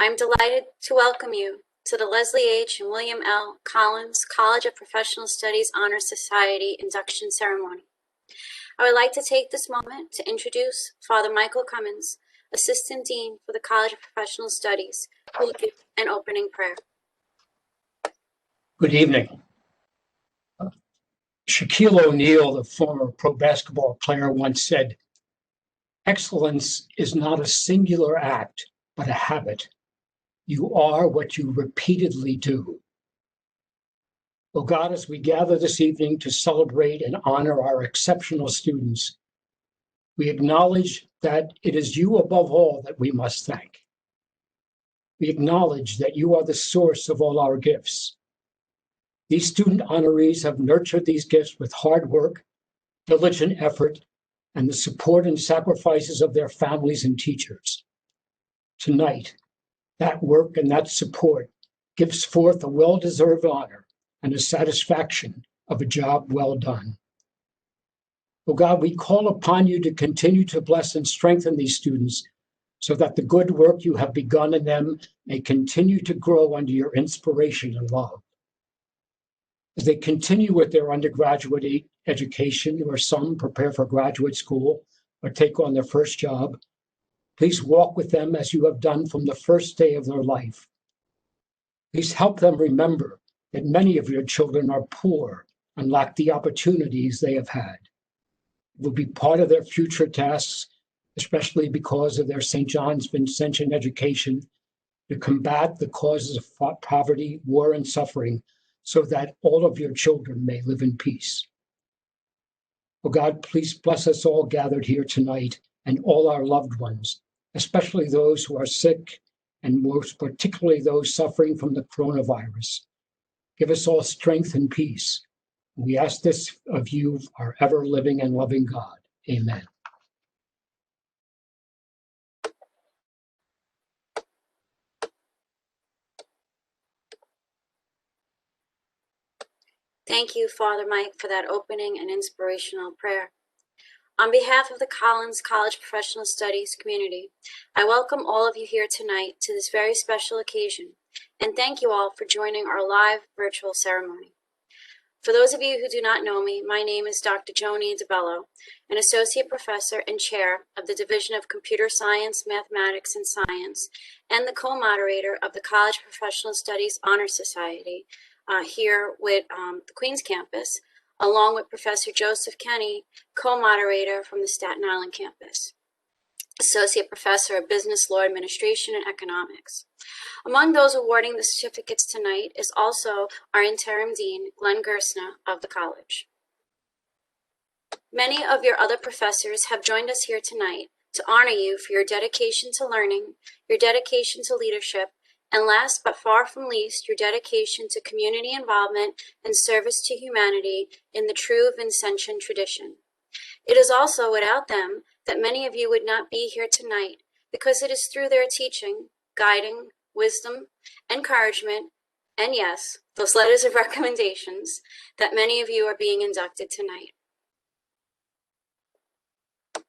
I'm delighted to welcome you to the Leslie H. and William L. Collins College of Professional Studies Honor Society induction ceremony. I would like to take this moment to introduce Father Michael Cummins, Assistant Dean for the College of Professional Studies, who will give an opening prayer. Good evening. Shaquille O'Neal, the former pro basketball player, once said, "Excellence is not a singular act, but a habit. You are what you repeatedly do." Oh God, as we gather this evening to celebrate and honor our exceptional students, we acknowledge that it is you above all that we must thank. We acknowledge that you are the source of all our gifts. These student honorees have nurtured these gifts with hard work, diligent effort, and the support and sacrifices of their families and teachers. Tonight, that work and that support gives forth a well-deserved honor and a satisfaction of a job well done. Oh God, we call upon you to continue to bless and strengthen these students so that the good work you have begun in them may continue to grow under your inspiration and love. As they continue with their undergraduate education, or some prepare for graduate school or take on their first job, please walk with them as you have done from the first day of their life. Please help them remember that many of your children are poor and lack the opportunities they have had. It will be part of their future tasks, especially because of their St. John's Vincentian education, to combat the causes of poverty, war, and suffering, so that all of your children may live in peace. Oh God, please bless us all gathered here tonight and all our loved ones, especially those who are sick and most particularly those suffering from the coronavirus. Give us all strength and peace. We ask this of you, our ever living and loving God. Amen. Thank you, Father Mike, for that opening and inspirational prayer. On behalf of the Collins College Professional Studies community, I welcome all of you here tonight to this very special occasion, and thank you all for joining our live virtual ceremony. For those of you who do not know me, my name is Dr. Joni DeBello, an associate professor and chair of the Division of Computer Science, Mathematics, and Science, and the co-moderator of the College of Professional Studies Honor Society, here with the Queens campus, along with Professor Joseph Kenny, co-moderator from the Staten Island campus, Associate Professor of Business Law Administration and Economics. Among those awarding the certificates tonight is also our interim dean, Glenn Gersner of the college. Many of your other professors have joined us here tonight to honor you for your dedication to learning, your dedication to leadership, and last but far from least, your dedication to community involvement and service to humanity in the true Vincentian tradition. It is also without them that many of you would not be here tonight, because it is through their teaching, guiding, wisdom, encouragement, and yes, those letters of recommendations, that many of you are being inducted tonight.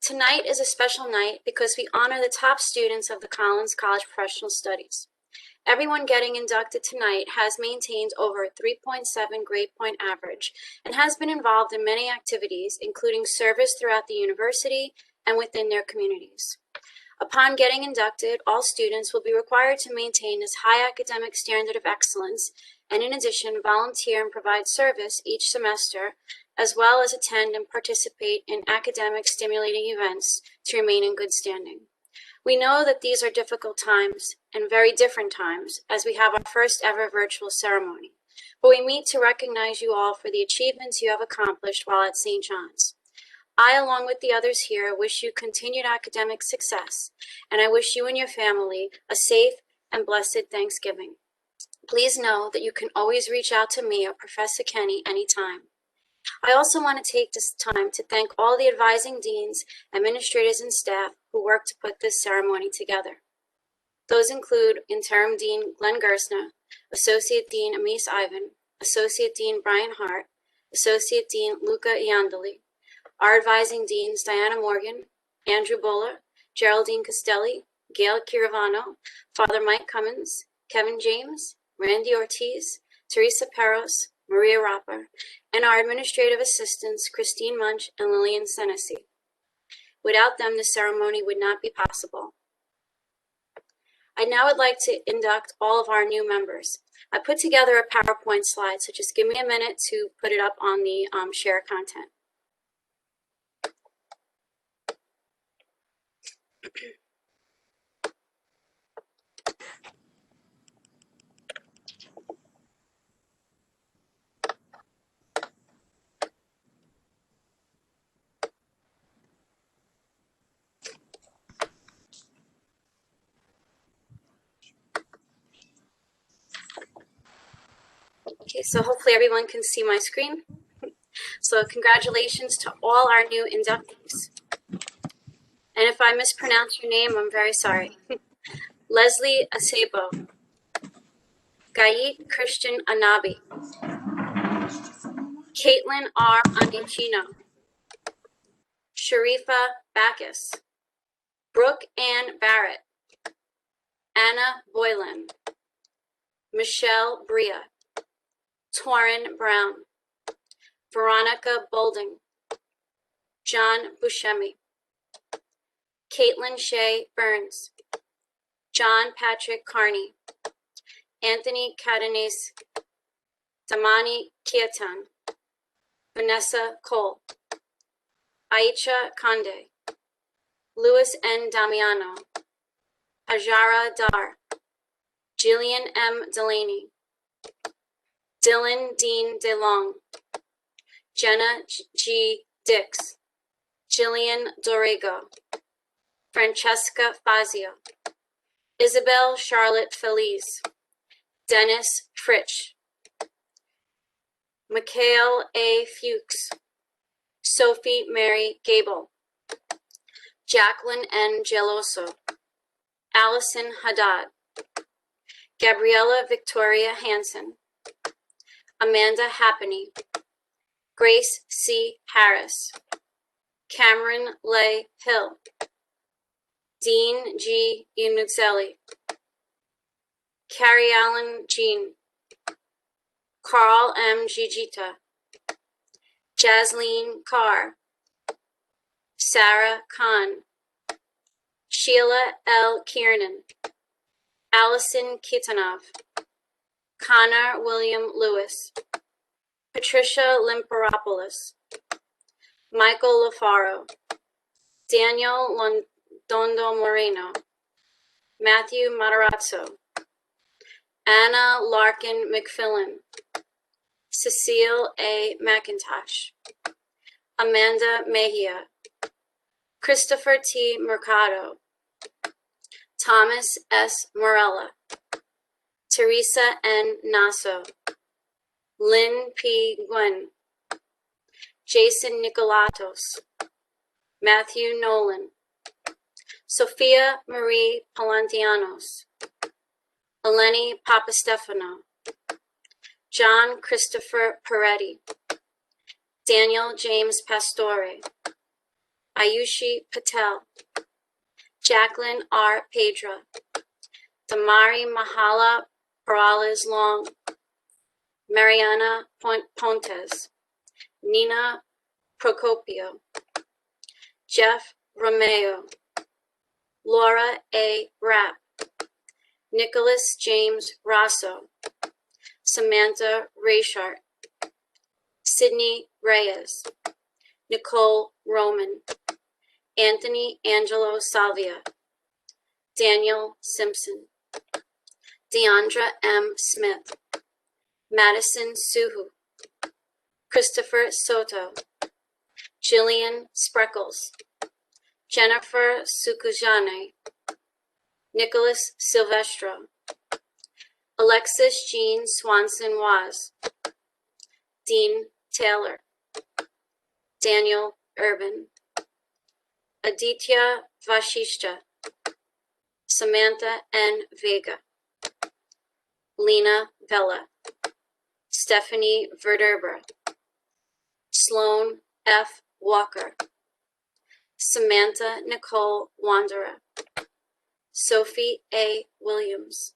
Tonight is a special night because we honor the top students of the Collins College Professional Studies. Everyone getting inducted tonight has maintained over a 3.7 grade point average and has been involved in many activities, including service throughout the university and within their communities. Upon getting inducted, all students will be required to maintain this high academic standard of excellence and in addition volunteer and provide service each semester, as well as attend and participate in academic stimulating events to remain in good standing. We know that these are difficult times and very different times as we have our first ever virtual ceremony, but we meet to recognize you all for the achievements you have accomplished while at St. John's. I, along with the others here, wish you continued academic success, and I wish you and your family a safe and blessed Thanksgiving. Please know that you can always reach out to me or Professor Kenny anytime. I also want to take this time to thank all the advising deans, administrators, and staff who worked to put this ceremony together. Those include Interim Dean Glenn Gersner, Associate Dean Amis Ivan, Associate Dean Brian Hart, Associate Dean Luca Iandoli, our advising deans Diana Morgan, Andrew Buller, Geraldine Castelli, Gail Kiravano, Father Mike Cummins, Kevin James, Randy Ortiz, Teresa Peros, Maria Rapper, and our administrative assistants, Christine Munch and Lillian Senesi. Without them, the ceremony would not be possible. I now would like to induct all of our new members. I put together a PowerPoint slide, so just give me a minute to put it up on the share content. Okay, so hopefully everyone can see my screen. So congratulations to all our new inductees. And if I mispronounce your name, I'm very sorry. Leslie Acebo, Gayit Christian Anabi, Caitlin R. Andicino, Sharifa Backus, Brooke Ann Barrett, Anna Boylan, Michelle Bria, Torin Brown, Veronica Bolding, John Buscemi, Caitlin Shea Burns, John Patrick Carney, Anthony Catanese, Damani Kiatan, Vanessa Cole, Aicha Conde, Louis N. Damiano, Ajara Dar, Jillian M. Delaney, Dylan Dean DeLong, Jenna G. Dix, Jillian Dorego, Francesca Fazio, Isabel Charlotte Feliz, Dennis Fritsch, Mikhail A. Fuchs, Sophie Mary Gable, Jacqueline N. Geloso, Allison Haddad, Gabriella Victoria Hansen, Amanda Happany, Grace C. Harris, Cameron Leigh Hill, Dean G. Inuzelli, Carrie Allen Jean, Carl M. Gigita, Jasleen Carr, Sarah Khan, Sheila L. Kiernan, Allison Kitanov, Connor William Lewis, Patricia Limperopoulos, Michael LaFaro, Daniel Londondo Moreno, Matthew Matarazzo, Anna Larkin McFillin, Cecile A. McIntosh, Amanda Mejia, Christopher T. Mercado, Thomas S. Morella, Teresa N. Nasso, Lynn P. Gwen, Jason Nicolatos, Matthew Nolan, Sophia Marie Palantianos, Eleni Papastefano, John Christopher Peretti, Daniel James Pastore, Ayushi Patel, Jacqueline R. Pedra, Damari Mahala Perales Long, Mariana Pontes, Nina Procopio, Jeff Romeo, Laura A. Rapp, Nicholas James Rosso, Samantha Rayshart, Sydney Reyes, Nicole Roman, Anthony Angelo Salvia, Daniel Simpson, Deandra M. Smith, Madison Suhu, Christopher Soto, Jillian Spreckles, Jennifer Sukujane, Nicholas Silvestro, Alexis Jean Swanson Waz, Dean Taylor, Daniel Urban, Aditya Vashishta, Samantha N. Vega, Lena Vella, Stephanie Verderber, Sloan F. Walker, Samantha Nicole Wanderer, Sophie A. Williams,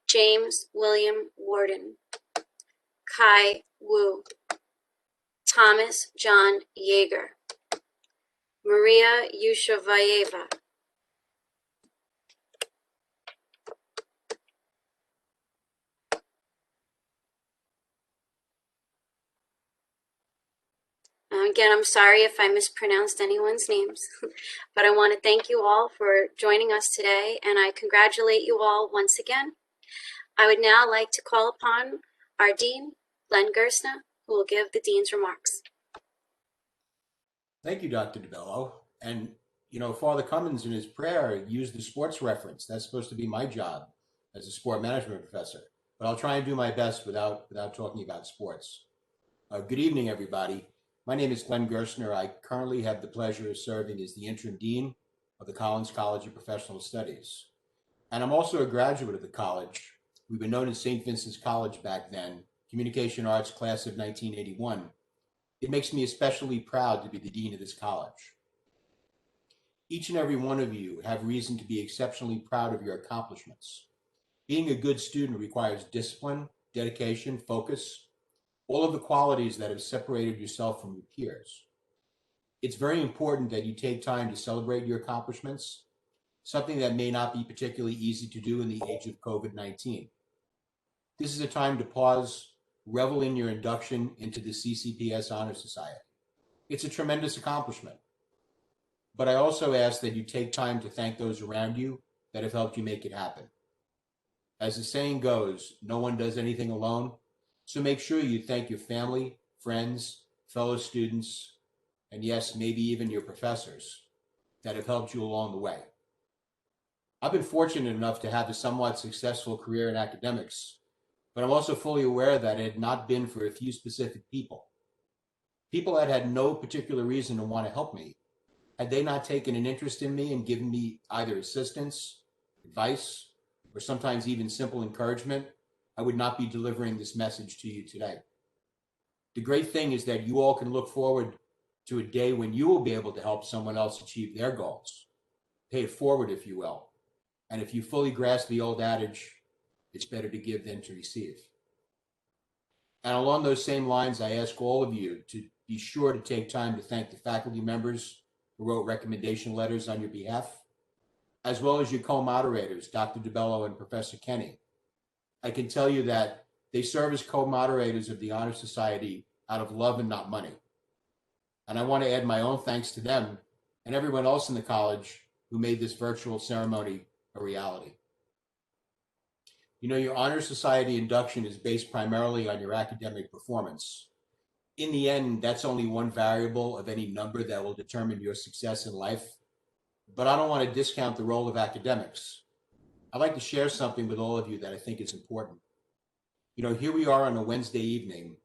James William Warden, Kai Wu, Thomas John Yeager, Maria Yushavayeva, again, I'm sorry if I mispronounced anyone's names, but I want to thank you all for joining us today, and I congratulate you all once again. I would now like to call upon our Dean, Len Gersna, who will give the Dean's remarks. Thank you, Dr. DeBello. And, Father Cummins in his prayer used the sports reference. That's supposed to be my job as a sport management professor. But I'll try and do my best without talking about sports. Good evening, everybody. My name is Glenn Gerstner. I currently have the pleasure of serving as the interim dean of the Collins College of Professional Studies. And I'm also a graduate of the college. We were known as St. Vincent's College back then, Communication Arts class of 1981. It makes me especially proud to be the dean of this college. Each and every one of you have reason to be exceptionally proud of your accomplishments. Being a good student requires discipline, dedication, focus, all of the qualities that have separated yourself from your peers. It's very important that you take time to celebrate your accomplishments, something that may not be particularly easy to do in the age of COVID-19. This is a time to pause, revel in your induction into the CCPS Honor Society. It's a tremendous accomplishment. But I also ask that you take time to thank those around you that have helped you make it happen. As the saying goes, no one does anything alone. So make sure you thank your family, friends, fellow students, and yes, maybe even your professors that have helped you along the way. I've been fortunate enough to have a somewhat successful career in academics, but I'm also fully aware that it had not been for a few specific people that had no particular reason to want to help me. Had they not taken an interest in me and given me either assistance, advice, or sometimes even simple encouragement, I would not be delivering this message to you today. The great thing is that you all can look forward to a day when you will be able to help someone else achieve their goals. Pay it forward, if you will. And if you fully grasp the old adage, it's better to give than to receive. And along those same lines, I ask all of you to be sure to take time to thank the faculty members who wrote recommendation letters on your behalf, as well as your co-moderators, Dr. DeBello and Professor Kenny. I can tell you that they serve as co-moderators of the Honor Society out of love and not money. And I want to add my own thanks to them and everyone else in the college who made this virtual ceremony a reality. Your Honor Society induction is based primarily on your academic performance. In the end, that's only one variable of any number that will determine your success in life. But I don't want to discount the role of academics. I'd like to share something with all of you that I think is important. Here we are on a Wednesday evening,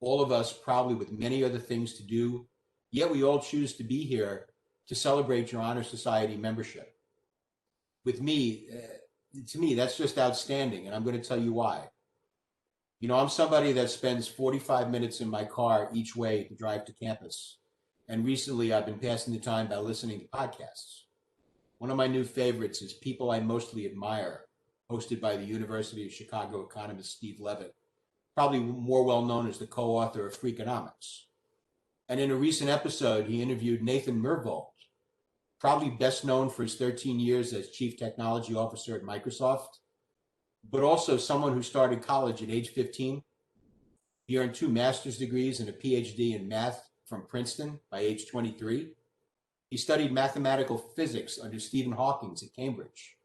all of us probably with many other things to do, yet we all choose to be here to celebrate your Honor Society membership. To me, that's just outstanding, and I'm going to tell you why. I'm somebody that spends 45 minutes in my car each way to drive to campus, and recently I've been passing the time by listening to podcasts. One of my new favorites is People I Mostly Admire, hosted by the University of Chicago economist Steve Levitt, probably more well known as the co-author of Freakonomics. And in a recent episode, he interviewed Nathan Myhrvold, probably best known for his 13 years as Chief Technology Officer at Microsoft, but also someone who started college at age 15. He earned 2 master's degrees and a PhD in math from Princeton by age 23. He studied mathematical physics under Stephen Hawking at Cambridge.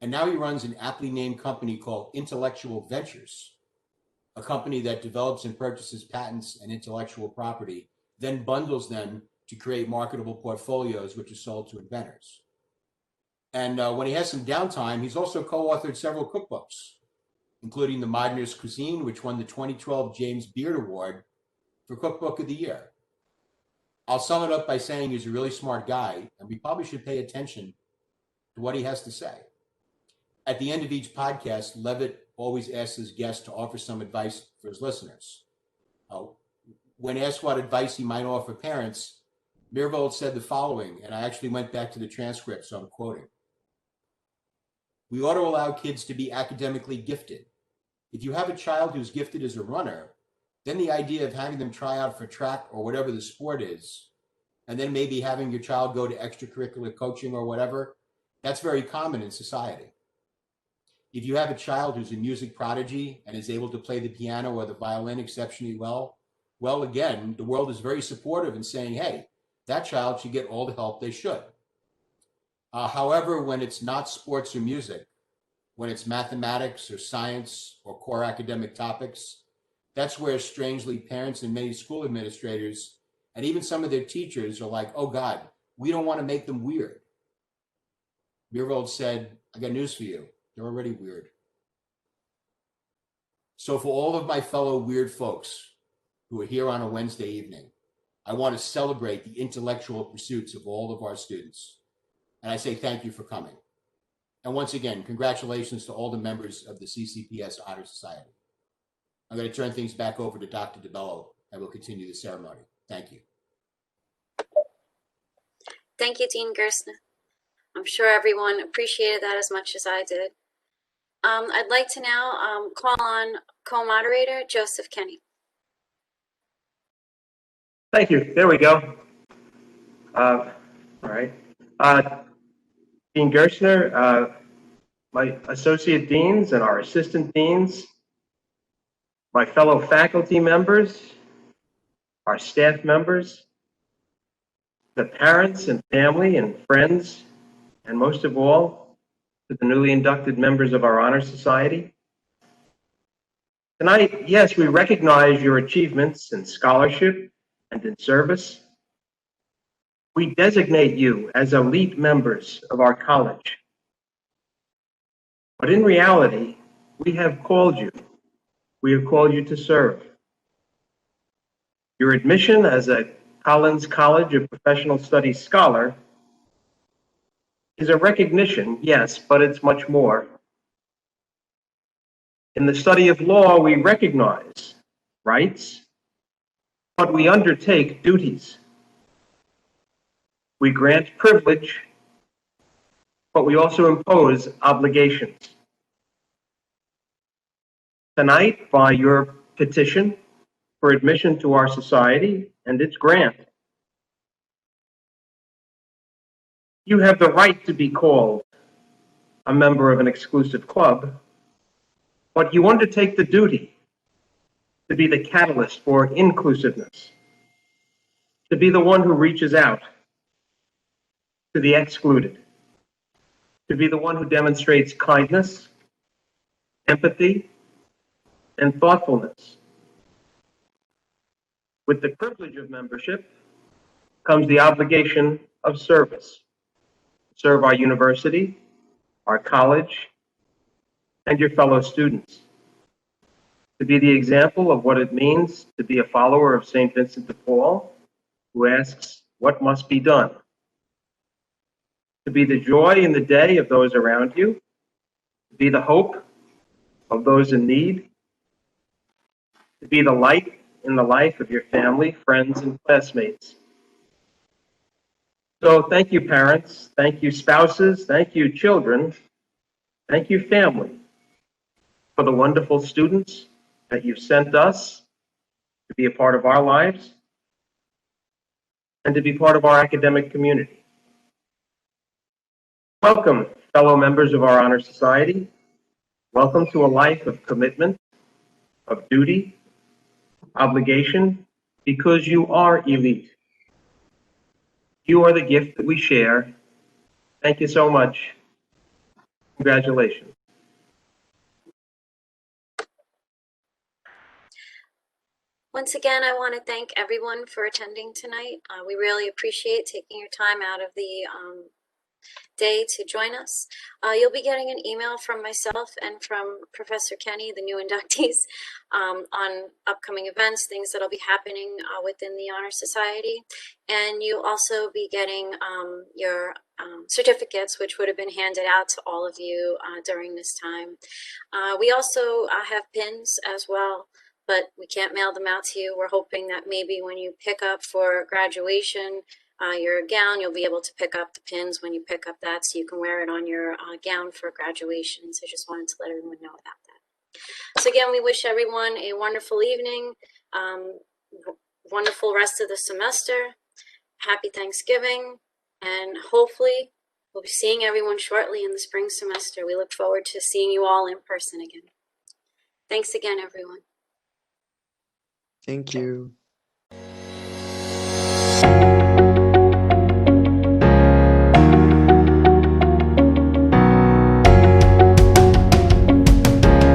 And now he runs an aptly named company called Intellectual Ventures, a company that develops and purchases patents and intellectual property, then bundles them to create marketable portfolios, which are sold to inventors. And when he has some downtime, he's also co-authored several cookbooks, including The Moderner's Cuisine, which won the 2012 James Beard Award for Cookbook of the Year. I'll sum it up by saying he's a really smart guy, and we probably should pay attention to what he has to say. At the end of each podcast, Levitt always asks his guests to offer some advice for his listeners. When asked what advice he might offer parents, Myhrvold said the following, and I actually went back to the transcript, so I'm quoting. We ought to allow kids to be academically gifted. If you have a child who's gifted as a runner, then the idea of having them try out for track or whatever the sport is, and then maybe having your child go to extracurricular coaching or whatever, that's very common in society. If you have a child who's a music prodigy and is able to play the piano or the violin exceptionally well, well, again, the world is very supportive in saying, hey, that child should get all the help they should. However, when it's not sports or music, when it's mathematics or science or core academic topics, that's where strangely parents and many school administrators and even some of their teachers are like, oh God, we don't want to make them weird. Mirvold said, I got news for you. They're already weird. So for all of my fellow weird folks who are here on a Wednesday evening, I want to celebrate the intellectual pursuits of all of our students. And I say thank you for coming. And once again, congratulations to all the members of the CCPS Honor Society. I'm going to turn things back over to Dr. DeBello and we'll continue the ceremony. Thank you. Thank you, Dean Gerstner. I'm sure everyone appreciated that as much as I did. I'd like to now call on co-moderator Joseph Kenny. Thank you. There we go. All right. Dean Gerstner, my associate deans and our assistant deans, my fellow faculty members, our staff members, the parents and family and friends, and most of all, to the newly inducted members of our Honor Society. Tonight, yes, we recognize your achievements in scholarship and in service. We designate you as elite members of our college. But in reality, we have called you. We have called you to serve. Your admission as a Collins College of Professional Studies scholar is a recognition, yes, but it's much more. In the study of law, we recognize rights, but we undertake duties. We grant privilege, but we also impose obligations. Tonight, by your petition for admission to our society and its grant, you have the right to be called a member of an exclusive club, but you undertake the duty to be the catalyst for inclusiveness, to be the one who reaches out to the excluded, to be the one who demonstrates kindness, empathy, and thoughtfulness. With the privilege of membership comes the obligation of service. Serve our university, our college, and your fellow students. To be the example of what it means to be a follower of St. Vincent de Paul, who asks, what must be done? To be the joy in the day of those around you, to be the hope of those in need, to be the light in the life of your family, friends, and classmates. So thank you, parents. Thank you, spouses. Thank you, children. Thank you, family, for the wonderful students that you've sent us to be a part of our lives and to be part of our academic community. Welcome, fellow members of our Honor Society. Welcome to a life of commitment, of duty, obligation, because you are elite. You are the gift that we share. Thank you so much. Congratulations. Once again, I want to thank everyone for attending tonight. We really appreciate taking your time out of the day to join us. You'll be getting an email from myself and from Professor Kenny, the new inductees, on upcoming events, things that'll be happening within the Honor Society. And you'll also be getting your certificates, which would have been handed out to all of you during this time. We also have pins as well, but we can't mail them out to you. We're hoping that maybe when you pick up for graduation, your gown, you'll be able to pick up the pins when you pick up that, so you can wear it on your gown for graduation. So I just wanted to let everyone know about that. So again, we wish everyone a wonderful evening, wonderful rest of the semester, happy Thanksgiving, and hopefully we'll be seeing everyone shortly in the spring semester. We look forward to seeing you all in person again. Thanks again, everyone. Thank you.